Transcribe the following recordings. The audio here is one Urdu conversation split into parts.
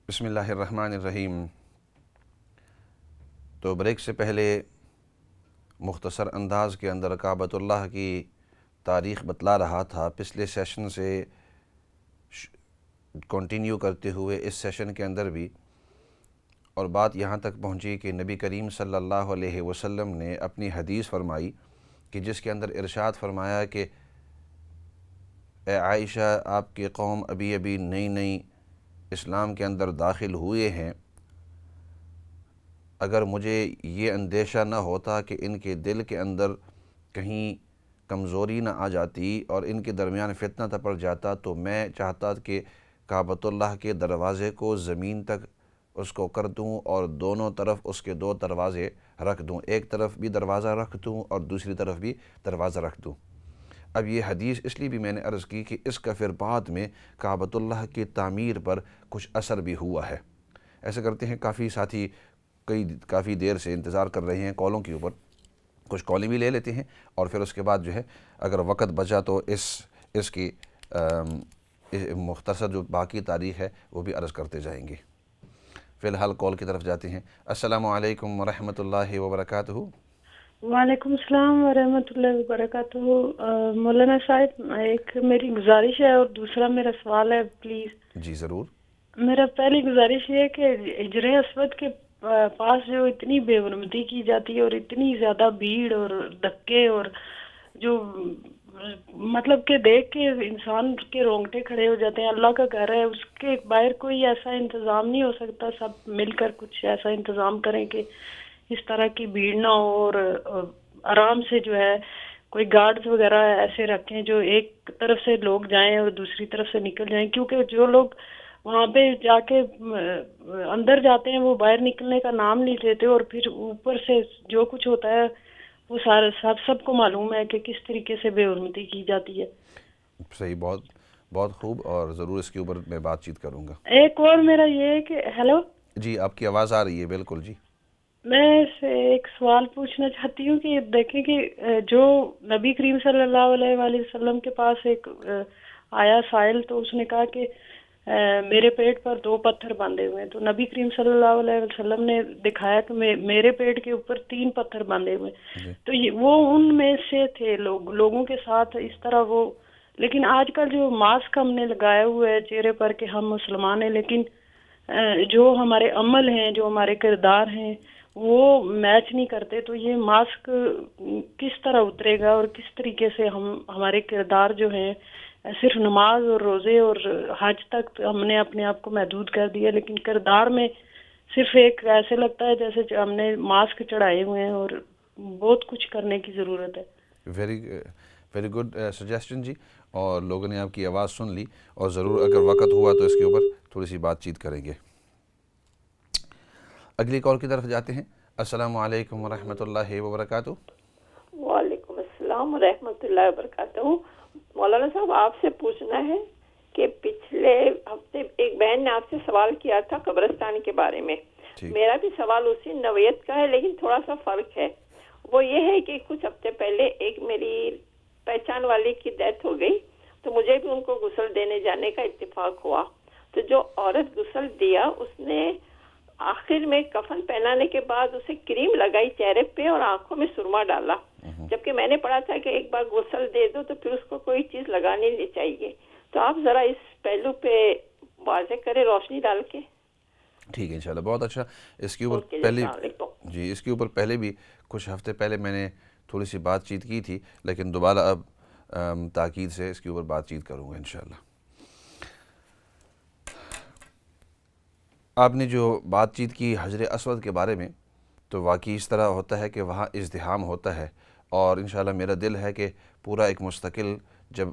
بسم اللہ الرحمن الرحیم۔ تو بریک سے پہلے مختصر انداز کے اندر کعبۃ اللہ کی تاریخ بتلا رہا تھا، پچھلے سیشن سے کنٹینیو کرتے ہوئے اس سیشن کے اندر بھی، اور بات یہاں تک پہنچی کہ نبی کریم صلی اللہ علیہ وسلم نے اپنی حدیث فرمائی کہ جس کے اندر ارشاد فرمایا کہ اے عائشہ، آپ کے قوم ابھی ابھی نئی اسلام کے اندر داخل ہوئے ہیں، اگر مجھے یہ اندیشہ نہ ہوتا کہ ان کے دل کے اندر کہیں کمزوری نہ آ جاتی اور ان کے درمیان فتنہ نہ پڑ جاتا تو میں چاہتا کہ کعبۃ اللہ کے دروازے کو زمین تک اس کو کر دوں اور دونوں طرف اس کے دو دروازے رکھ دوں، ایک طرف بھی دروازہ رکھ دوں اور دوسری طرف بھی دروازہ رکھ دوں۔ اب یہ حدیث اس لیے بھی میں نے عرض کی کہ اس کا پھر بعد میں کعبۃ اللہ کی تعمیر پر کچھ اثر بھی ہوا ہے۔ ایسا کرتے ہیں، کافی ساتھی کافی دیر سے انتظار کر رہے ہیں کالوں کے اوپر، کچھ کالیں بھی لے لیتے ہیں اور پھر اس کے بعد جو ہے اگر وقت بچا تو اس کی مختصر جو باقی تاریخ ہے وہ بھی عرض کرتے جائیں گے۔ فی الحال کال کی طرف جاتے ہیں۔ السلام علیکم ورحمۃ اللہ وبرکاتہ۔ وعلیکم السلام ورحمۃ اللہ وبرکاتہ۔ مولانا صاحب، ایک میری گزارش ہے اور دوسرا میرا سوال ہے، پلیز۔ جی ضرور۔ میرا پہلی گزارش یہ ہے کہ حجر اسود کے پاس جو اتنی بے حرمتی کی جاتی ہے اور اتنی زیادہ بھیڑ اور دھکے، اور جو مطلب کہ دیکھ کے انسان کے رونگٹے کھڑے ہو جاتے ہیں، اللہ کا گھر ہے، اس کے باہر کوئی ایسا انتظام نہیں ہو سکتا؟ سب مل کر کچھ ایسا انتظام کریں کہ اس طرح کی بھیڑ نہ ہو، اور آرام سے جو ہے کوئی گارڈز وغیرہ ایسے رکھیں جو ایک طرف سے لوگ جائیں اور دوسری طرف سے نکل جائیں، کیونکہ جو لوگ وہاں پہ جا کے اندر جاتے ہیں وہ باہر نکلنے کا نام نہیں لیتے، اور پھر اوپر سے جو کچھ ہوتا ہے وہ سب کو معلوم ہے کہ کس طریقے سے بے حرمتی کی جاتی ہے۔ صحیح، بہت بہت خوب، اور ضرور اس کے اوپر میں بات چیت کروں گا۔ ایک اور میرا یہ ہے کہ ہیلو، جی آپ کی آواز آ رہی ہے، بالکل جی۔ میں سے ایک سوال پوچھنا چاہتی ہوں کہ دیکھیں کہ جو نبی کریم صلی اللہ علیہ وآلہ وسلم کے پاس ایک آیا سائل، تو اس نے کہا کہ میرے پیٹ پر 2 پتھر باندھے ہوئے ہیں، تو نبی کریم صلی اللہ علیہ وسلم نے دکھایا کہ میرے پیٹ کے اوپر 3 پتھر باندھے ہوئے ہیں، جی تو وہ ان میں سے تھے لوگوں کے ساتھ اس طرح وہ۔ لیکن آج کل جو ماسک ہم نے لگایا ہوا ہے چہرے پر کہ ہم مسلمان ہیں، لیکن جو ہمارے عمل ہیں، جو ہمارے کردار ہیں، وہ میچ نہیں کرتے، تو یہ ماسک کس طرح اترے گا اور کس طریقے سے ہمارے کردار جو ہیں، صرف نماز اور روزے اور حج تک ہم نے اپنے آپ کو محدود کر دیا، لیکن کردار میں صرف ایک ایسے لگتا ہے جیسے ہم نے ماسک چڑھائے ہوئے ہیں، اور بہت کچھ کرنے کی ضرورت ہے۔ ویری گڈ سجیسٹن جی، اور لوگوں نے آپ کی آواز سن لی، اور ضرور اگر وقت ہوا تو اس کے اوپر تھوڑی سی بات چیت کریں گے۔ اگلی کال کی طرف جاتے ہیں۔ السلام علیکم ورحمۃ اللہ وبرکاتہ۔ وعلیکم السلام ورحمۃ اللہ وبرکاتہ۔ مولانا صاحب، آپ سے پوچھنا ہے کہ پچھلے ہفتے ایک بہن نے آپ سے سوال کیا تھا قبرستان کے بارے میں۔ میرا بھی سوال اسی نوعیت کا ہے، لیکن تھوڑا سا فرق ہے۔ وہ یہ ہے کہ کچھ ہفتے پہلے ایک میری پہچان والی کی ڈیتھ ہو گئی، تو مجھے بھی ان کو غسل دینے جانے کا اتفاق ہوا۔ تو جو عورت غسل دیا، اس نے آخر میں کفن پہنانے کے بعد اسے کریم لگائی چہرے پہ اور آنکھوں میں سرما ڈالا، جبکہ میں نے پڑھا تھا کہ ایک بار غسل دے دو تو پھر اس کو کوئی چیز لگانی نہیں چاہیے۔ تو آپ ذرا اس پہلو پہ واضح کریں روشنی ڈال کے۔ ٹھیک ہے، انشاءاللہ، بہت اچھا۔ اس کے اوپر اوکے، پہلے السلام علیکم۔ جی اس کے اوپر پہلے بھی کچھ ہفتے پہلے میں نے تھوڑی سی بات چیت کی تھی، لیکن دوبارہ اب تاکید سے اس کے اوپر بات چیت کروں گا انشاءاللہ۔ آپ نے جو بات چیت کی حجر اسود کے بارے میں، تو واقعی اس طرح ہوتا ہے کہ وہاں ازدحام ہوتا ہے، اور انشاءاللہ میرا دل ہے کہ پورا ایک مستقل جب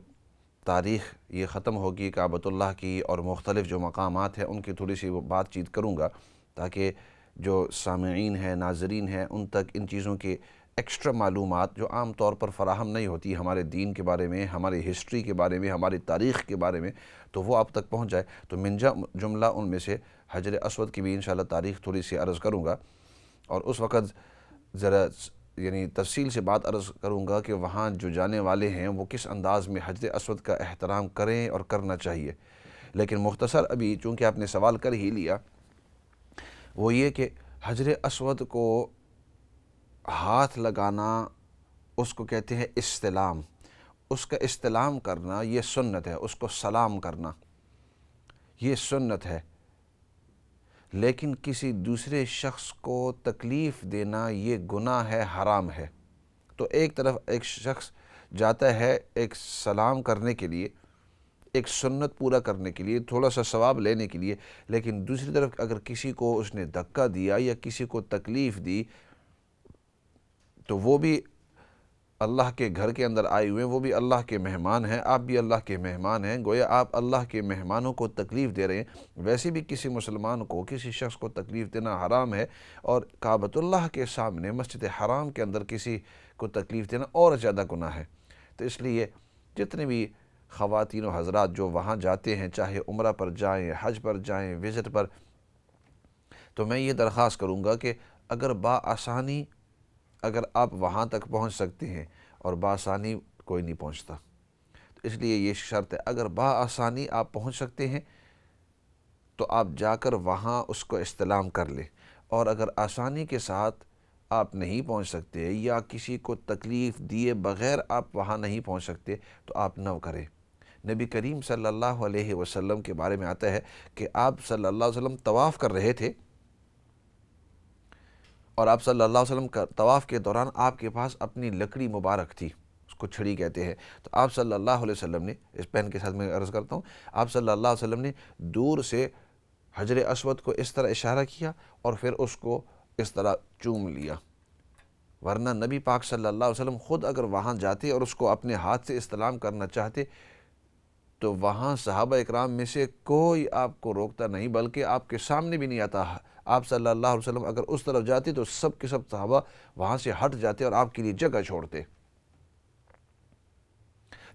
تاریخ یہ ختم ہوگی کعبۃ اللہ کی اور مختلف جو مقامات ہیں ان کی تھوڑی سی وہ بات چیت کروں گا، تاکہ جو سامعین ہیں، ناظرین ہیں، ان تک ان چیزوں کے ایکسٹرا معلومات جو عام طور پر فراہم نہیں ہوتی ہمارے دین کے بارے میں، ہماری ہسٹری کے بارے میں، ہماری تاریخ کے بارے میں، تو وہ آپ تک پہنچ جائے۔ تو من جملہ ان میں سے حجر اسود کی بھی انشاءاللہ تاریخ تھوڑی سی عرض کروں گا، اور اس وقت ذرا یعنی تفصیل سے بات عرض کروں گا کہ وہاں جو جانے والے ہیں وہ کس انداز میں حجر اسود کا احترام کریں اور کرنا چاہیے۔ لیکن مختصر ابھی چونکہ آپ نے سوال کر ہی لیا، وہ یہ کہ حجر اسود کو ہاتھ لگانا اس کو کہتے ہیں استلام، اس کا استلام کرنا یہ سنت ہے، اس کو سلام کرنا یہ سنت ہے، لیکن کسی دوسرے شخص کو تکلیف دینا یہ گناہ ہے، حرام ہے۔ تو ایک طرف ایک شخص جاتا ہے ایک سلام کرنے کے لیے، ایک سنت پورا کرنے کے لیے، تھوڑا سا ثواب لینے کے لیے، لیکن دوسری طرف اگر کسی کو اس نے دھکا دیا یا کسی کو تکلیف دی تو وہ بھی اللہ کے گھر کے اندر آئے ہوئے ہیں، وہ بھی اللہ کے مہمان ہیں، آپ بھی اللہ کے مہمان ہیں، گویا آپ اللہ کے مہمانوں کو تکلیف دے رہے ہیں۔ ویسے بھی کسی مسلمان کو کسی شخص کو تکلیف دینا حرام ہے، اور کعبۃ اللہ کے سامنے مسجد حرام کے اندر کسی کو تکلیف دینا اور زیادہ گناہ ہے۔ تو اس لیے جتنے بھی خواتین و حضرات جو وہاں جاتے ہیں، چاہے عمرہ پر جائیں، حج پر جائیں، وزٹ پر، تو میں یہ درخواست کروں گا کہ اگر بآسانی اگر آپ وہاں تک پہنچ سکتے ہیں، اور بآسانی کوئی نہیں پہنچتا، تو اس لیے یہ شرط ہے اگر بآسانی آپ پہنچ سکتے ہیں تو آپ جا کر وہاں اس کو استلام کر لیں، اور اگر آسانی کے ساتھ آپ نہیں پہنچ سکتے یا کسی کو تکلیف دیے بغیر آپ وہاں نہیں پہنچ سکتے تو آپ نہ کریں۔ نبی کریم صلی اللہ علیہ وسلم کے بارے میں آتا ہے کہ آپ صلی اللہ علیہ وسلم طواف کر رہے تھے، اور آپ صلی اللہ علیہ وسلم کا طواف کے دوران آپ کے پاس اپنی لکڑی مبارک تھی، اس کو چھڑی کہتے ہیں، تو آپ صلی اللہ علیہ وسلم نے، اس پین کے ساتھ میں عرض کرتا ہوں، آپ صلی اللہ علیہ وسلم نے دور سے حجر اسود کو اس طرح اشارہ کیا اور پھر اس کو اس طرح چوم لیا، ورنہ نبی پاک صلی اللہ علیہ وسلم خود اگر وہاں جاتے اور اس کو اپنے ہاتھ سے استلام کرنا چاہتے تو وہاں صحابہ اکرام میں سے کوئی آپ کو روکتا نہیں، بلکہ آپ کے سامنے بھی نہیں آتا۔ آپ صلی اللہ علیہ وسلم اگر اس طرف جاتے تو سب کے سب صحابہ وہاں سے ہٹ جاتے اور آپ کے لیے جگہ چھوڑتے،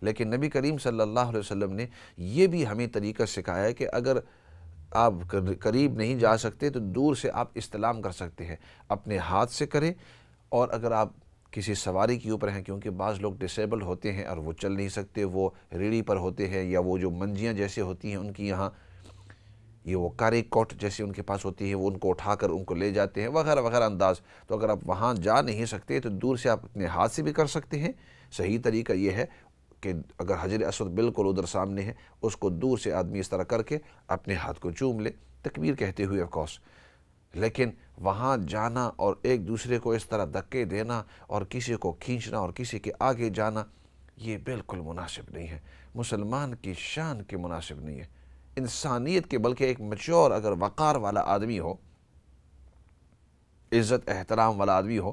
لیکن نبی کریم صلی اللہ علیہ وسلم نے یہ بھی ہمیں طریقہ سکھایا ہے کہ اگر آپ قریب نہیں جا سکتے تو دور سے آپ استلام کر سکتے ہیں، اپنے ہاتھ سے کریں، اور اگر آپ کسی سواری کے اوپر ہیں، کیونکہ بعض لوگ ڈسیبل ہوتے ہیں اور وہ چل نہیں سکتے، وہ ریڑھی پر ہوتے ہیں، یا وہ جو منجیاں جیسے ہوتی ہیں ان کی یہاں یہ وہ کاری کوٹ جیسی ان کے پاس ہوتی ہے، وہ ان کو اٹھا کر ان کو لے جاتے ہیں وغیرہ وغیرہ انداز، تو اگر آپ وہاں جا نہیں سکتے تو دور سے آپ اپنے ہاتھ سے بھی کر سکتے ہیں۔ صحیح طریقہ یہ ہے کہ اگر حجر اسود بالکل ادھر سامنے ہے، اس کو دور سے آدمی اس طرح کر کے اپنے ہاتھ کو چوم لے، تکبیر کہتے ہوئے آف کورس، لیکن وہاں جانا اور ایک دوسرے کو اس طرح دھکے دینا اور کسی کو کھینچنا اور کسی کے آگے جانا یہ بالکل مناسب نہیں ہے، مسلمان کی شان کے مناسب نہیں ہے، انسانیت کے، بلکہ ایک میچور اگر وقار والا آدمی ہو، عزت احترام والا آدمی ہو،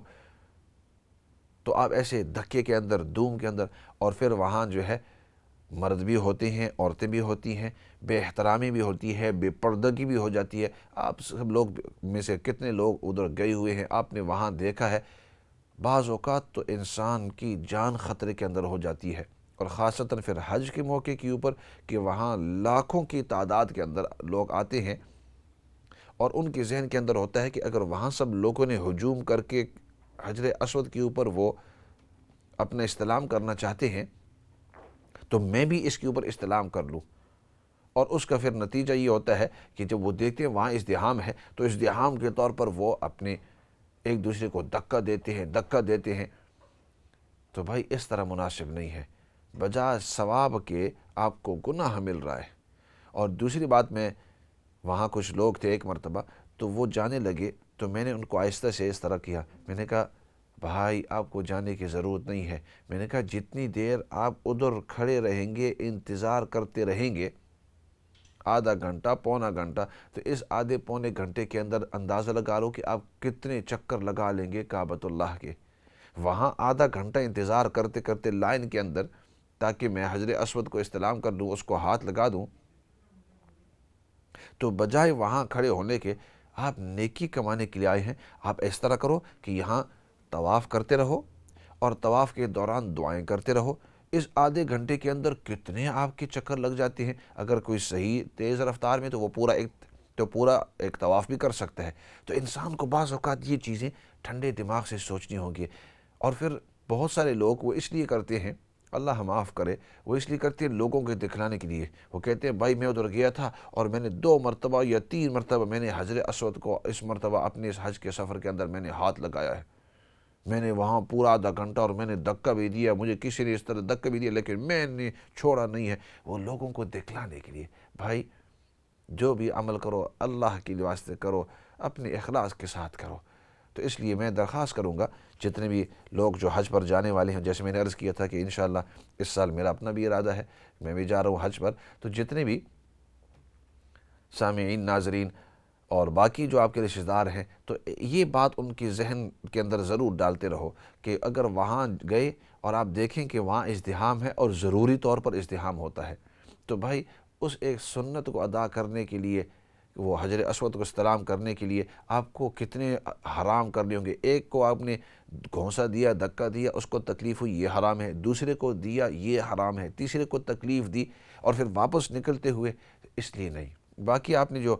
تو آپ ایسے دھکے کے اندر، دوم کے اندر، اور پھر وہاں جو ہے مرد بھی ہوتے ہیں، عورتیں بھی ہوتی ہیں، بے احترامی بھی ہوتی ہے، بے پردگی بھی ہو جاتی ہے۔ آپ سب لوگ میں سے کتنے لوگ ادھر گئے ہوئے ہیں، آپ نے وہاں دیکھا ہے، بعض اوقات تو انسان کی جان خطرے کے اندر ہو جاتی ہے، اور خاصتاً پھر حج کے موقع کے اوپر کہ وہاں لاکھوں کی تعداد کے اندر لوگ آتے ہیں، اور ان کے ذہن کے اندر ہوتا ہے کہ اگر وہاں سب لوگوں نے ہجوم کر کے حجر اسود کے اوپر وہ اپنا استلام کرنا چاہتے ہیں تو میں بھی اس کے اوپر استلام کر لوں، اور اس کا پھر نتیجہ یہ ہوتا ہے کہ جب وہ دیکھتے ہیں وہاں ازدحام ہے تو ازدحام کے طور پر وہ اپنے ایک دوسرے کو دھکا دیتے ہیں، تو بھائی اس طرح مناسب نہیں ہے، بجائے ثواب کے آپ کو گناہ مل رہا ہے۔ اور دوسری بات، میں وہاں کچھ لوگ تھے ایک مرتبہ، تو وہ جانے لگے تو میں نے ان کو آہستہ سے اس طرح کیا، میں نے کہا بھائی آپ کو جانے کی ضرورت نہیں ہے، میں نے کہا جتنی دیر آپ ادھر کھڑے رہیں گے، انتظار کرتے رہیں گے، آدھا گھنٹہ پونا گھنٹہ، تو اس آدھے پونے گھنٹے کے اندر اندازہ لگا لو کہ آپ کتنے چکر لگا لیں گے کعبۃ اللہ کے، وہاں آدھا گھنٹہ انتظار کرتے کرتے لائن کے اندر، تاکہ میں حجر اسود کو استلام کر لوں، اس کو ہاتھ لگا دوں، تو بجائے وہاں کھڑے ہونے کے آپ نیکی کمانے کے لیے آئے ہیں، آپ اس طرح کرو کہ یہاں طواف کرتے رہو اور طواف کے دوران دعائیں کرتے رہو، اس آدھے گھنٹے کے اندر کتنے آپ کے چکر لگ جاتے ہیں، اگر کوئی صحیح تیز رفتار میں تو وہ پورا ایک طواف بھی کر سکتا ہے۔ تو انسان کو بعض اوقات یہ چیزیں ٹھنڈے دماغ سے سوچنی ہوں گی، اور پھر بہت سارے لوگ وہ اس لیے کرتے ہیں، اللہ معاف کرے، وہ اس لیے کرتے ہیں لوگوں کے دکھلانے کے لیے۔ وہ کہتے ہیں بھائی میں ادھر گیا تھا اور میں نے 2 مرتبہ یا 3 مرتبہ میں نے حجر اسود کو اس مرتبہ اپنے اس حج کے سفر کے اندر میں نے ہاتھ لگایا ہے، میں نے وہاں پورا آدھا گھنٹہ اور میں نے دھکا بھی دیا، مجھے کسی نے اس طرح دھکا بھی دیا لیکن میں نے چھوڑا نہیں ہے۔ وہ لوگوں کو دکھلانے کے لیے۔ بھائی جو بھی عمل کرو اللہ کے واسطے کرو، اپنے اخلاص کے ساتھ کرو۔ تو اس لیے میں درخواست کروں گا جتنے بھی لوگ جو حج پر جانے والے ہیں، جیسے میں نے عرض کیا تھا کہ انشاءاللہ اس سال میرا اپنا بھی ارادہ ہے، میں بھی جا رہا ہوں حج پر، تو جتنے بھی سامعین، ناظرین اور باقی جو آپ کے رشتہ دار ہیں، تو یہ بات ان کی ذہن کے اندر ضرور ڈالتے رہو کہ اگر وہاں گئے اور آپ دیکھیں کہ وہاں ازدحام ہے اور ضروری طور پر ازدحام ہوتا ہے، تو بھائی اس ایک سنت کو ادا کرنے کے لیے، وہ حجر اسود کو استلام کرنے کے لیے آپ کو کتنے حرام کرنے ہوں گے۔ ایک کو آپ نے گھونسا دیا، دھکا دیا، اس کو تکلیف ہوئی، یہ حرام ہے، دوسرے کو دیا، یہ حرام ہے، تیسرے کو تکلیف دی اور پھر واپس نکلتے ہوئے، اس لیے نہیں۔ باقی آپ نے جو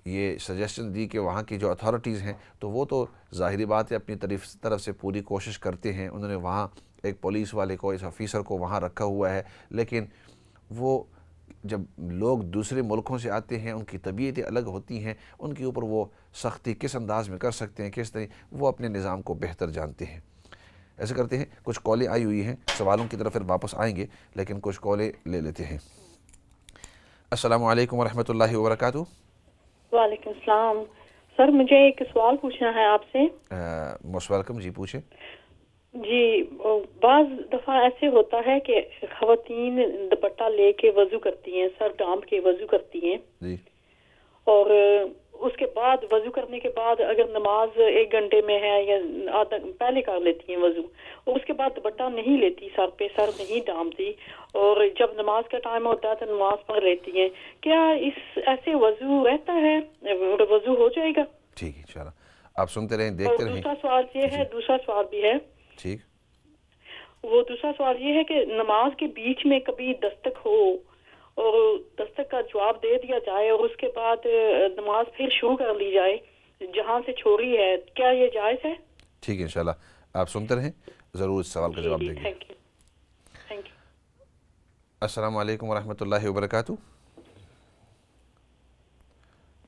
یہ سجیشن دی کہ وہاں کی جو اتھارٹیز ہیں، تو وہ تو ظاہری بات ہے اپنی طرف سے پوری کوشش کرتے ہیں، انہوں نے وہاں ایک پولیس والے کو، اس آفیسر کو وہاں رکھا ہوا ہے، لیکن وہ جب لوگ دوسرے ملکوں سے آتے ہیں ان کی طبیعتیں الگ ہوتی ہیں، ان کے اوپر وہ سختی کس انداز میں کر سکتے ہیں، کس طرح وہ اپنے نظام کو بہتر جانتے ہیں۔ ایسے کرتے ہیں، کچھ کالیں آئی ہوئی ہیں، سوالوں کی طرف پھر واپس آئیں گے، لیکن کچھ کالیں لے لیتے ہیں۔ السلام علیکم ورحمۃ اللہ وبرکاتہ۔ وعلیکم السلام سر، مجھے ایک سوال پوچھنا ہے آپ سے۔ موسٹ ویلکم، جی پوچھیں۔ جی، بعض دفعہ ایسے ہوتا ہے کہ خواتین دوپٹہ لے کے وضو کرتی ہیں، سر ڈانپ کے وضو کرتی ہیں جی، اور اس کے بعد وضو کرنے کے بعد اگر نماز 1 گھنٹے میں ہے یا آدھا پہلے کر لیتی ہیں وضو، اور اس کے بعد دوپٹہ نہیں لیتی، سر پہ سر نہیں ڈانپتی، اور جب نماز کا ٹائم ہوتا ہے تو نماز پڑھ لیتی ہیں، کیا اس ایسے وضو رہتا ہے، وضو ہو جائے گا؟ ٹھیک ہے، انشاءاللہ آپ سنتے رہیں، اور دیکھتے رہیں۔ دوسرا سوال یہ ہے، دوسرا سوال بھی ہے، ٹھیک، وہ دوسرا سوال یہ ہے کہ نماز کے بیچ میں کبھی دستک ہو اور دستک کا جواب دے دیا جائے اور اس کے بعد نماز پھر شروع کر لی جائے جہاں سے چھوڑی ہے، کیا یہ جائز ہے؟ ٹھیک ہے، انشاءاللہ آپ سنتے رہیں، ضرور اس سوال کا جواب دیں گے۔ Thank you, thank you. السلام علیکم ورحمۃ اللہ وبرکاتہ۔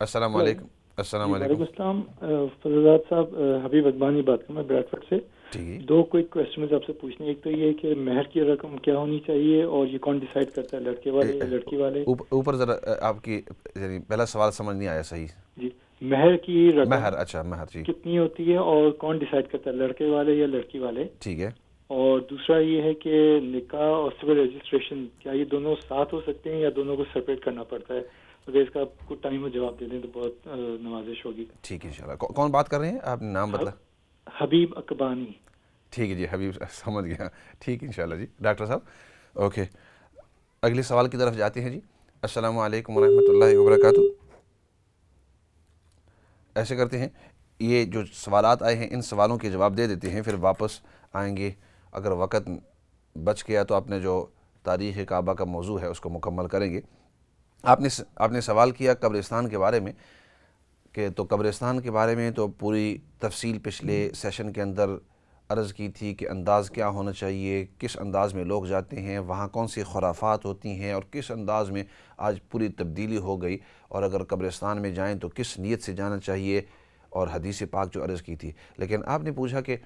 السلام علیکم۔ السلام وعلیکم علیکم۔ السلام، فضلات صاحب، حبیب اقبانی بات کروں میں بریڈ فورڈ سے۔ ٹھیک، 2 کوئک کوسچنز آپ سے پوچھنے، ایک تو یہ کہ مہر کی رقم کیا ہونی چاہیے اور یہ کون ڈیسائیڈ کرتا ہے، لڑکے والے یا لڑکی والے؟ اوپر ذرا آپ کی یعنی پہلا سوال سمجھ نہیں آیا صحیح۔ جی، مہر کی رقم مہر، اچھا مہر، جی کتنی ہوتی ہے اور کون ڈیسائیڈ کرتا ہے، لڑکے والے یا لڑکی والے؟ ٹھیک ہے۔ اور دوسرا یہ ہے کہ نکاح اور سول رجسٹریشن کیا یہ دونوں ساتھ ہو سکتے ہیں یا دونوں کو سپریٹ کرنا پڑتا ہے؟ اگر اس کا کچھ ٹائم میں جواب دے دیں تو بہت نوازش ہوگی۔ ٹھیک ہے، انشاءاللہ۔ کون بات کر رہے ہیں؟ آپ نے نام بدلا؟ حبیب اقبانی۔ ٹھیک ہے جی، حبیب سمجھ گیا، ٹھیک ہے انشاءاللہ جی۔ ڈاکٹر صاحب، اوکے، اگلے سوال کی طرف جاتے ہیں جی۔ السلام علیکم ورحمۃ اللہ وبرکاتہ۔ ایسے کرتے ہیں، یہ جو سوالات آئے ہیں ان سوالوں کے جواب دے دیتے ہیں، پھر واپس آئیں گے، اگر وقت بچ گیا تو اپنے جو تاریخ کعبہ کا موضوع ہے اس کو مکمل کریں گے۔ آپ نے سوال کیا قبرستان کے بارے میں، کہ تو قبرستان کے بارے میں تو پوری تفصیل پچھلے سیشن کے اندر عرض کی تھی کہ انداز کیا ہونا چاہیے، کس انداز میں لوگ جاتے ہیں، وہاں کون سی خرافات ہوتی ہیں اور کس انداز میں آج پوری تبدیلی ہو گئی، اور اگر قبرستان میں جائیں تو کس نیت سے جانا چاہیے، اور حدیث پاک جو عرض کی تھی۔ لیکن آپ نے پوچھا کہ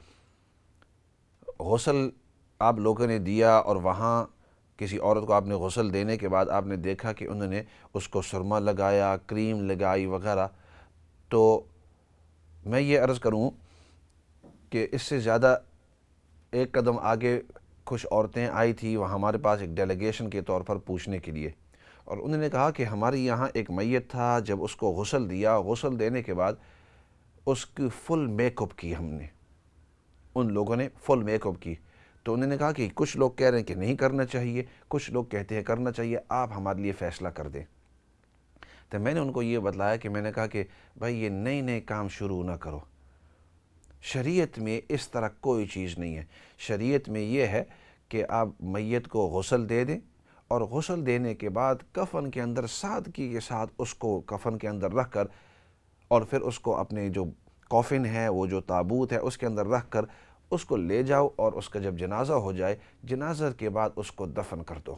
غسل آپ لوگوں نے دیا اور وہاں کسی عورت کو آپ نے غسل دینے کے بعد آپ نے دیکھا کہ انہوں نے اس کو سرما لگایا، کریم لگائی وغیرہ، تو میں یہ عرض کروں کہ اس سے زیادہ ایک قدم آگے کچھ عورتیں آئی تھی وہاں ہمارے پاس ایک ڈیلیگیشن کے طور پر پوچھنے کے لیے، اور انہوں نے کہا کہ ہمارے یہاں ایک میت تھا، جب اس کو غسل دیا، غسل دینے کے بعد اس کی فل میک اپ کی، ہم نے ان لوگوں نے فل میک اپ کی، تو انہوں نے کہا کہ کچھ لوگ کہہ رہے ہیں کہ نہیں کرنا چاہیے، کچھ لوگ کہتے ہیں کرنا چاہیے، آپ ہمارے لیے فیصلہ کر دیں۔ تو میں نے ان کو یہ بتلایا کہ میں نے کہا کہ بھائی یہ نئے کام شروع نہ کرو، شریعت میں اس طرح کوئی چیز نہیں ہے۔ شریعت میں یہ ہے کہ آپ میت کو غسل دے دیں، اور غسل دینے کے بعد کفن کے اندر سادگی کے ساتھ اس کو کفن کے اندر رکھ کر، اور پھر اس کو اپنے جو کافن ہے، وہ جو تابوت ہے، اس کے اندر رکھ کر اس کو لے جاؤ اور اس کا جب جنازہ ہو جائے، جنازہ کے بعد اس کو دفن کر دو۔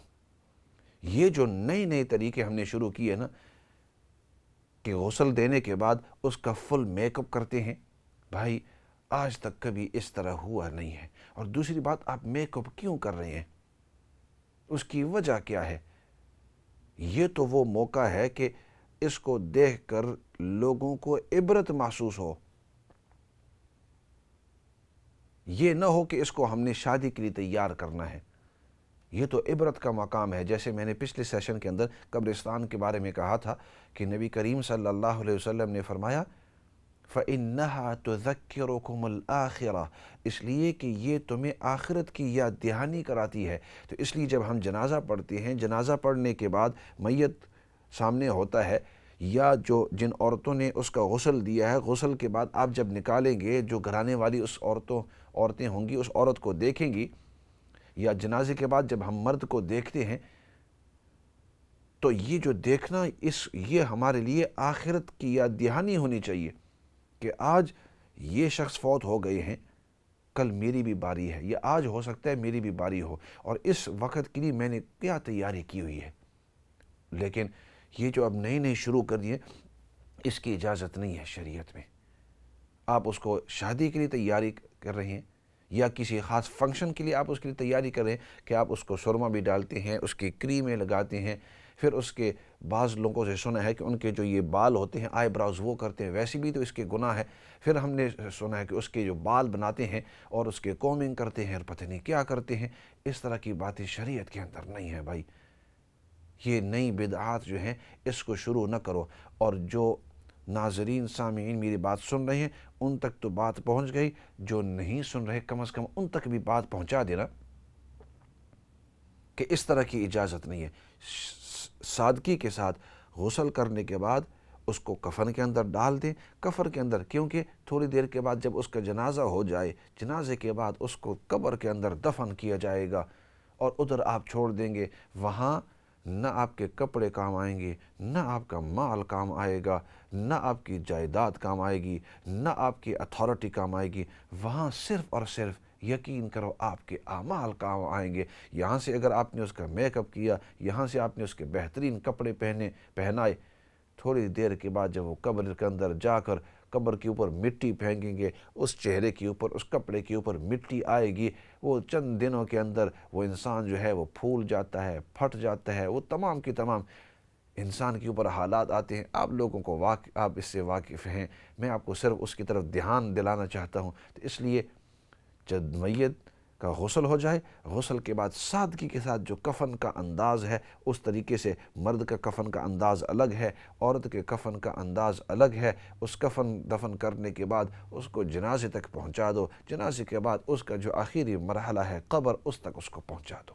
یہ جو نئے نئے طریقے ہم نے شروع کیے نا کہ غسل دینے کے بعد اس کا فل میک اپ کرتے ہیں، بھائی آج تک کبھی اس طرح ہوا نہیں ہے۔ اور دوسری بات، آپ میک اپ کیوں کر رہے ہیں؟ اس کی وجہ کیا ہے؟ یہ تو وہ موقع ہے کہ اس کو دیکھ کر لوگوں کو عبرت محسوس ہو، یہ نہ ہو کہ اس کو ہم نے شادی کے لیے تیار کرنا ہے۔ یہ تو عبرت کا مقام ہے۔ جیسے میں نے پچھلے سیشن کے اندر قبرستان کے بارے میں کہا تھا کہ نبی کریم صلی اللہ علیہ وسلم نے فرمایا فَإِنَّهَا تُذَكِّرُكُمُ الْآخِرَةَ، اس لیے کہ یہ تمہیں آخرت کی یاد دہانی کراتی ہے۔ تو اس لیے جب ہم جنازہ پڑھتے ہیں، جنازہ پڑھنے کے بعد میت سامنے ہوتا ہے، یا جن عورتوں نے اس کا غسل دیا ہے، غسل کے بعد آپ جب نکالیں گے، جو گھرانے والی اس عورتیں ہوں گی، اس عورت کو دیکھیں گی، یا جنازے کے بعد جب ہم مرد کو دیکھتے ہیں، تو یہ جو دیکھنا یہ ہمارے لیے آخرت کی یاد دہانی ہونی چاہیے کہ آج یہ شخص فوت ہو گئے ہیں، کل میری بھی باری ہے، یا آج ہو سکتا ہے میری بھی باری ہو، اور اس وقت کے لیے میں نے کیا تیاری کی ہوئی ہے۔ لیکن یہ جو اب نئی شروع کر دیے، اس کی اجازت نہیں ہے شریعت میں۔ آپ اس کو شادی کے لیے تیاری کر رہے ہیں، یا کسی خاص فنکشن کے لیے آپ اس کے لیے تیاری کر رہے ہیں کہ آپ اس کو سرما بھی ڈالتے ہیں، اس کی کریمیں لگاتے ہیں، پھر اس کے بعض لوگوں سے سنا ہے کہ ان کے جو یہ بال ہوتے ہیں، آئی براؤز، وہ کرتے ہیں، ویسے بھی تو اس کے گناہ ہے۔ پھر ہم نے سنا ہے کہ اس کے جو بال بناتے ہیں اور اس کے کومنگ کرتے ہیں اور پتہ نہیں کیا کرتے ہیں۔ اس طرح کی باتیں شریعت کے اندر نہیں ہیں بھائی۔ یہ نئی بدعات جو ہیں، اس کو شروع نہ کرو۔ اور جو ناظرین سامعین میری بات سن رہے ہیں، ان تک تو بات پہنچ گئی، جو نہیں سن رہے کم از کم ان تک بھی بات پہنچا دینا کہ اس طرح کی اجازت نہیں ہے۔ سادگی کے ساتھ غسل کرنے کے بعد اس کو کفن کے اندر ڈال دیں، کفن کے اندر، کیونکہ تھوڑی دیر کے بعد جب اس کا جنازہ ہو جائے، جنازے کے بعد اس کو قبر کے اندر دفن کیا جائے گا، اور ادھر آپ چھوڑ دیں گے۔ وہاں نہ آپ کے کپڑے کام آئیں گے، نہ آپ کا مال کام آئے گا، نہ آپ کی جائیداد کام آئے گی، نہ آپ کی اتھارٹی کام آئے گی۔ وہاں صرف اور صرف یقین کرو آپ کے اعمال کام آئیں گے۔ یہاں سے اگر آپ نے اس کا میک اپ کیا، یہاں سے آپ نے اس کے بہترین کپڑے پہنائے، تھوڑی دیر کے بعد جب وہ قبر کے اندر جا کر قبر کے اوپر مٹی پھینکیں گے، اس چہرے کے اوپر، اس کپڑے کے اوپر مٹی آئے گی، وہ چند دنوں کے اندر وہ انسان جو ہے وہ پھول جاتا ہے، پھٹ جاتا ہے، وہ تمام کی تمام انسان کے اوپر حالات آتے ہیں۔ آپ لوگوں کو آپ اس سے واقف ہیں، میں آپ کو صرف اس کی طرف دھیان دلانا چاہتا ہوں۔ تو اس لیے جب میت کا غسل ہو جائے، غسل کے بعد سادگی کے ساتھ جو کفن کا انداز ہے، اس طریقے سے مرد کا کفن کا انداز الگ ہے، عورت کے کفن کا انداز الگ ہے۔ اس کفن دفن کرنے کے بعد اس کو جنازے تک پہنچا دو، جنازے کے بعد اس کا جو آخری مرحلہ ہے قبر، اس تک اس کو پہنچا دو۔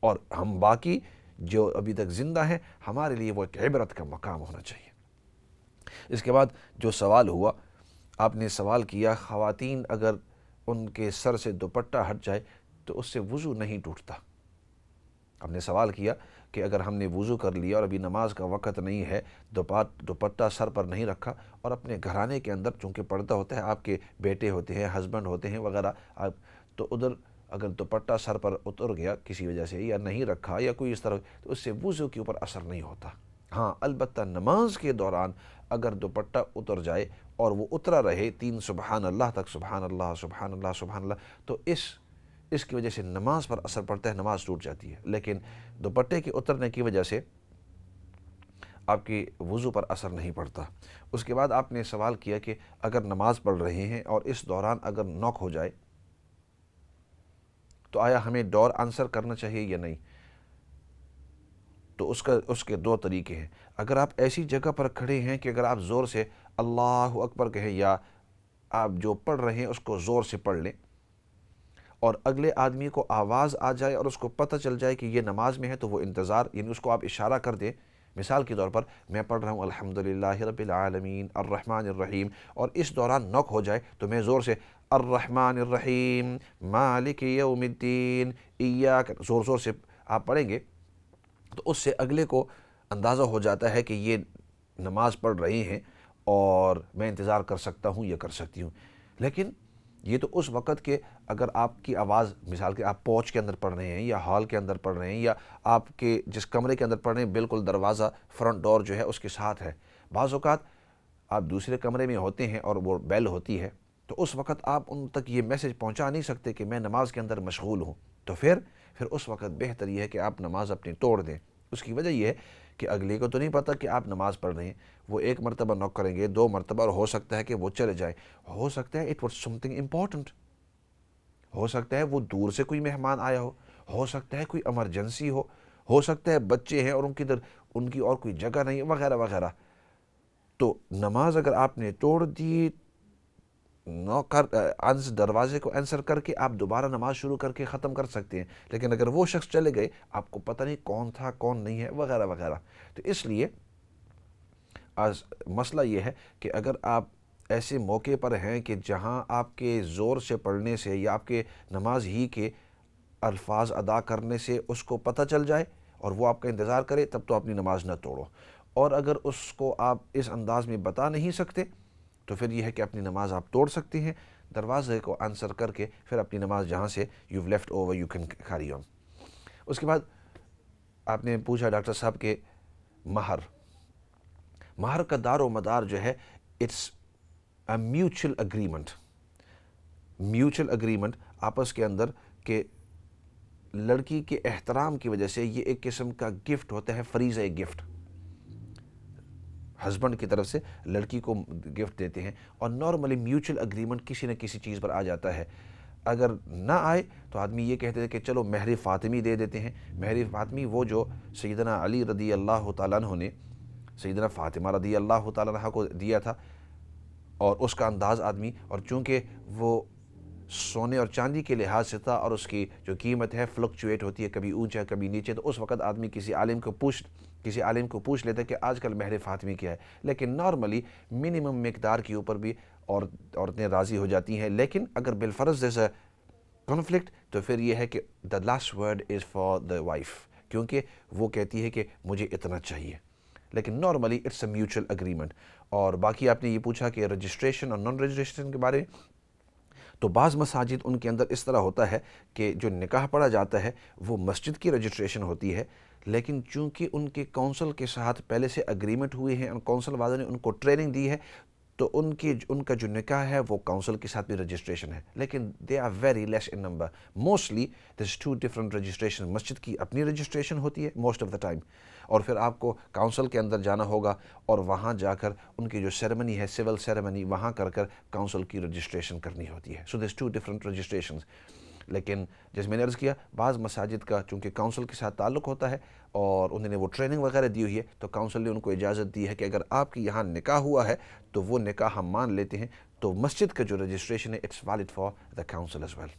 اور ہم باقی جو ابھی تک زندہ ہیں، ہمارے لیے وہ ایک عبرت کا مقام ہونا چاہیے۔ اس کے بعد جو سوال ہوا، آپ نے سوال کیا خواتین اگر ان کے سر سے دوپٹہ ہٹ جائے تو اس سے وضو نہیں ٹوٹتا۔ ہم نے سوال کیا کہ اگر ہم نے وضو کر لیا اور ابھی نماز کا وقت نہیں ہے، دوپٹہ سر پر نہیں رکھا، اور اپنے گھرانے کے اندر چونکہ پردہ ہوتا ہے، آپ کے بیٹے ہوتے ہیں، ہسبینڈ ہوتے ہیں وغیرہ، تو ادھر اگر دوپٹہ سر پر اتر گیا کسی وجہ سے، یا نہیں رکھا یا کوئی اس طرح، تو اس سے وضو کے اوپر اثر نہیں ہوتا۔ ہاں البتہ نماز کے دوران اگر دوپٹہ اتر جائے اور وہ اترا رہے 3 سبحان اللہ تک، سبحان اللہ سبحان اللہ سبحان اللہ، تو اس کی وجہ سے نماز پر اثر پڑتا ہے، نماز ٹوٹ جاتی ہے۔ لیکن دوپٹے کے اترنے کی وجہ سے آپ کی وضو پر اثر نہیں پڑتا۔ اس کے بعد آپ نے سوال کیا کہ اگر نماز پڑھ رہے ہیں اور اس دوران اگر نوک ہو جائے تو آیا ہمیں ڈور آنسر کرنا چاہیے یا نہیں؟ تو اس کے 2 طریقے ہیں۔ اگر آپ ایسی جگہ پر کھڑے ہیں کہ اگر آپ زور سے اللہ اکبر کہیں، یا آپ جو پڑھ رہے ہیں اس کو زور سے پڑھ لیں، اور اگلے آدمی کو آواز آ جائے اور اس کو پتہ چل جائے کہ یہ نماز میں ہے، تو وہ انتظار، یعنی اس کو آپ اشارہ کر دیں۔ مثال کے طور پر میں پڑھ رہا ہوں الحمدللہ رب العالمین الرحمن الرحیم، اور اس دوران نوک ہو جائے تو میں زور سے الرحمن الرحیم مالک یوم الدین ایاک، زور سے آپ پڑھیں گے، تو اس سے اگلے کو اندازہ ہو جاتا ہے کہ یہ نماز پڑھ رہے ہیں اور میں انتظار کر سکتا ہوں یا کر سکتی ہوں۔ لیکن یہ تو اس وقت کہ اگر آپ کی آواز مثال کے آپ پوچھ کے اندر پڑھ رہے ہیں یا ہال کے اندر پڑھ رہے ہیں یا آپ کے جس کمرے کے اندر پڑھ رہے ہیں بالکل دروازہ فرنٹ ڈور جو ہے اس کے ساتھ ہے، بعض اوقات آپ دوسرے کمرے میں ہوتے ہیں اور وہ بیل ہوتی ہے تو اس وقت آپ ان تک یہ میسج پہنچا نہیں سکتے کہ میں نماز کے اندر مشغول ہوں، تو پھر اس وقت بہتر یہ ہے کہ آپ نماز اپنی توڑ دیں۔ اس کی وجہ یہ ہے کہ اگلے کو تو نہیں پتہ کہ آپ نماز پڑھ رہے ہیں، وہ ایک مرتبہ نوک کریں گے، 2 مرتبہ، اور ہو سکتا ہے کہ وہ چلے جائیں، ہو سکتا ہے اٹ واز سمتھنگ امپورٹنٹ، ہو سکتا ہے وہ دور سے کوئی مہمان آیا ہو سکتا ہے کوئی ایمرجنسی ہو سکتا ہے بچے ہیں اور ان کی اور کوئی جگہ نہیں وغیرہ وغیرہ۔ تو نماز اگر آپ نے توڑ دی، دروازے کو آنسر کر کے آپ دوبارہ نماز شروع کر کے ختم کر سکتے ہیں، لیکن اگر وہ شخص چلے گئے آپ کو پتہ نہیں کون تھا کون نہیں ہے وغیرہ وغیرہ۔ تو اس لیے مسئلہ یہ ہے کہ اگر آپ ایسے موقع پر ہیں کہ جہاں آپ کے زور سے پڑھنے سے یا آپ کے نماز ہی کے الفاظ ادا کرنے سے اس کو پتہ چل جائے اور وہ آپ کا انتظار کرے، تب تو اپنی نماز نہ توڑو، اور اگر اس کو آپ اس انداز میں بتا نہیں سکتے تو پھر یہ ہے کہ اپنی نماز آپ توڑ سکتے ہیں، دروازے کو آنسر کر کے پھر اپنی نماز جہاں سے you've left over you can carry on۔ اس کے بعد آپ نے پوچھا ڈاکٹر صاحب کہ مہر کا دار و مدار جو ہے اٹس اے میوچل اگریمنٹ آپس کے اندر کہ لڑکی کے احترام کی وجہ سے یہ ایک قسم کا گفٹ ہوتا ہے، فریضہ گفٹ، ہسبینڈ کی طرف سے لڑکی کو گفٹ دیتے ہیں، اور نارملی میوچل اگریمنٹ کسی نہ کسی چیز پر آ جاتا ہے۔ اگر نہ آئے تو آدمی یہ کہتے ہیں کہ چلو مہر فاطمی دے دیتے ہیں۔ مہر فاطمی وہ جو سیدنا علی رضی اللہ تعالیٰ عنہ نے سیدنا فاطمہ رضی اللہ تعالیٰ عنہ کو دیا تھا، اور اس کا انداز آدمی، اور چونکہ وہ سونے اور چاندی کے لحاظ سے تھا اور اس کی جو قیمت ہے فلکچویٹ ہوتی ہے، کبھی اونچا کبھی نیچے، تو اس وقت آدمی کسی عالم کو پوچھ لیتا کہ آج کل مہر فاطمی کیا ہے، لیکن نارملی منیمم مقدار کے اوپر بھی عورتیں راضی ہو جاتی ہیں۔ لیکن اگر بالفرض جیسا کنفلکٹ تو پھر یہ ہے کہ the last word is for the wife، کیونکہ وہ کہتی ہے کہ مجھے اتنا چاہیے، لیکن normally it's a mutual agreement. اور باقی آپ نے یہ پوچھا کہ رجسٹریشن اور نان رجسٹریشن کے بارے میں، تو بعض مساجد ان کے اندر اس طرح ہوتا ہے کہ جو نکاح پڑھا جاتا ہے وہ مسجد کی رجسٹریشن ہوتی ہے، لیکن چونکہ ان کے کونسل کے ساتھ پہلے سے اگریمنٹ ہوئے ہیں، کونسل والوں نے ان کو ٹریننگ دی ہے، تو ان کا جو نکاح ہے وہ کونسل کے ساتھ بھی رجسٹریشن ہے، لیکن they are very less in number. Mostly this 2 different registration, مسجد کی اپنی رجسٹریشن ہوتی ہے موسٹ آف دا ٹائم، اور پھر آپ کو کونسل کے اندر جانا ہوگا اور وہاں جا کر ان کی جو سیریمنی ہے سول سیریمنی وہاں کر کونسل کی رجسٹریشن کرنی ہوتی ہے۔ سو دس 2 ڈفرنٹ رجسٹریشنز۔ لیکن جیسے میں نے عرض کیا بعض مساجد کا چونکہ کونسل کے ساتھ تعلق ہوتا ہے اور انہوں نے وہ ٹریننگ وغیرہ دی ہوئی ہے، تو کونسل نے ان کو اجازت دی ہے کہ اگر آپ کے یہاں نکاح ہوا ہے تو وہ نکاح ہم مان لیتے ہیں، تو مسجد کا جو رجسٹریشن ہے it's valid for the council as well.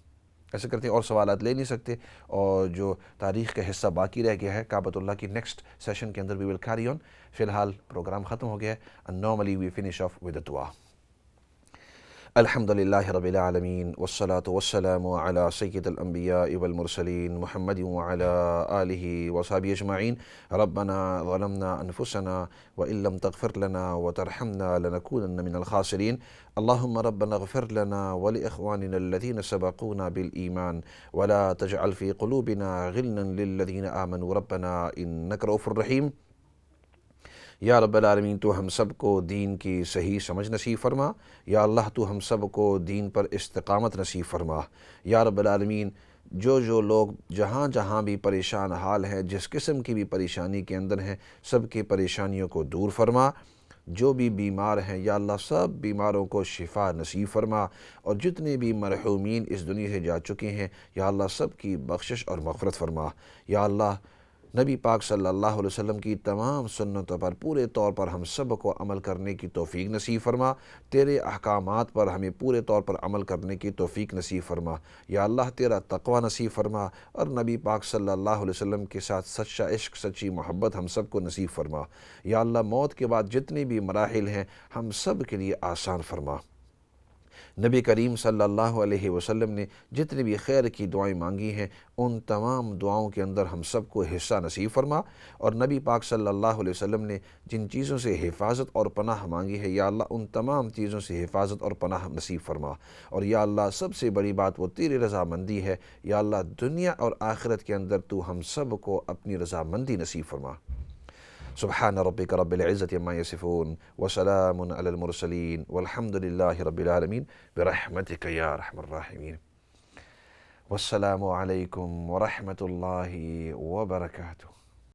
ایسے کرتے ہیں، اور سوالات لے نہیں سکتے، اور جو تاریخ کا حصہ باقی رہ گیا ہے کعبۃ اللہ کی نیکسٹ سیشن کے اندر وی ول کیری آن۔ فی الحال پروگرام ختم ہو گیا ہے، and normally we finish off with a dua۔ الحمد لله رب العالمين والصلاة والسلام على سيد الأنبياء والمرسلين محمد وعلى آله وصحبه أجمعين۔ ربنا ظلمنا أنفسنا وإن لم تغفر لنا وترحمنا لنكونن من الخاسرين۔ اللهم ربنا اغفر لنا ولإخواننا الذين سبقونا بالإيمان ولا تجعل في قلوبنا غلا للذين آمنوا ربنا إنك رؤوف رحيم۔ یا رب العالمین تو ہم سب کو دین کی صحیح سمجھ نصیب فرما، یا اللہ تو ہم سب کو دین پر استقامت نصیب فرما۔ یا رب العالمین جو لوگ جہاں بھی پریشان حال ہیں، جس قسم کی بھی پریشانی کے اندر ہیں، سب کی پریشانیوں کو دور فرما۔ جو بھی بیمار ہیں یا اللہ سب بیماروں کو شفا نصیب فرما، اور جتنے بھی مرحومین اس دنیا سے جا چکے ہیں یا اللہ سب کی بخشش اور مغفرت فرما۔ یا اللہ نبی پاک صلی اللہ علیہ وسلم کی تمام سنتوں پر پورے طور پر ہم سب کو عمل کرنے کی توفیق نصیب فرما، تیرے احکامات پر ہمیں پورے طور پر عمل کرنے کی توفیق نصیب فرما۔ یا اللہ تیرا تقوی نصیب فرما، اور نبی پاک صلی اللہ علیہ وسلم کے ساتھ سچا عشق سچی محبت ہم سب کو نصیب فرما۔ یا اللہ موت کے بعد جتنے بھی مراحل ہیں ہم سب کے لیے آسان فرما۔ نبی کریم صلی اللہ علیہ وسلم نے جتنی بھی خیر کی دعائیں مانگی ہیں ان تمام دعاؤں کے اندر ہم سب کو حصہ نصیب فرما، اور نبی پاک صلی اللہ علیہ وسلم نے جن چیزوں سے حفاظت اور پناہ مانگی ہے یا اللہ ان تمام چیزوں سے حفاظت اور پناہ نصیب فرما، اور یا اللہ سب سے بڑی بات وہ تیری رضامندی ہے، یا اللہ دنیا اور آخرت کے اندر تو ہم سب کو اپنی رضامندی نصیب فرما۔ سبحان ربک رب العزت عما یصفون وسلام علی المرسلین والحمد للہ رب العالمین برحمتک یا ارحم الراحمین۔ والسلام علیکم ورحمۃ اللہ وبرکاتہ۔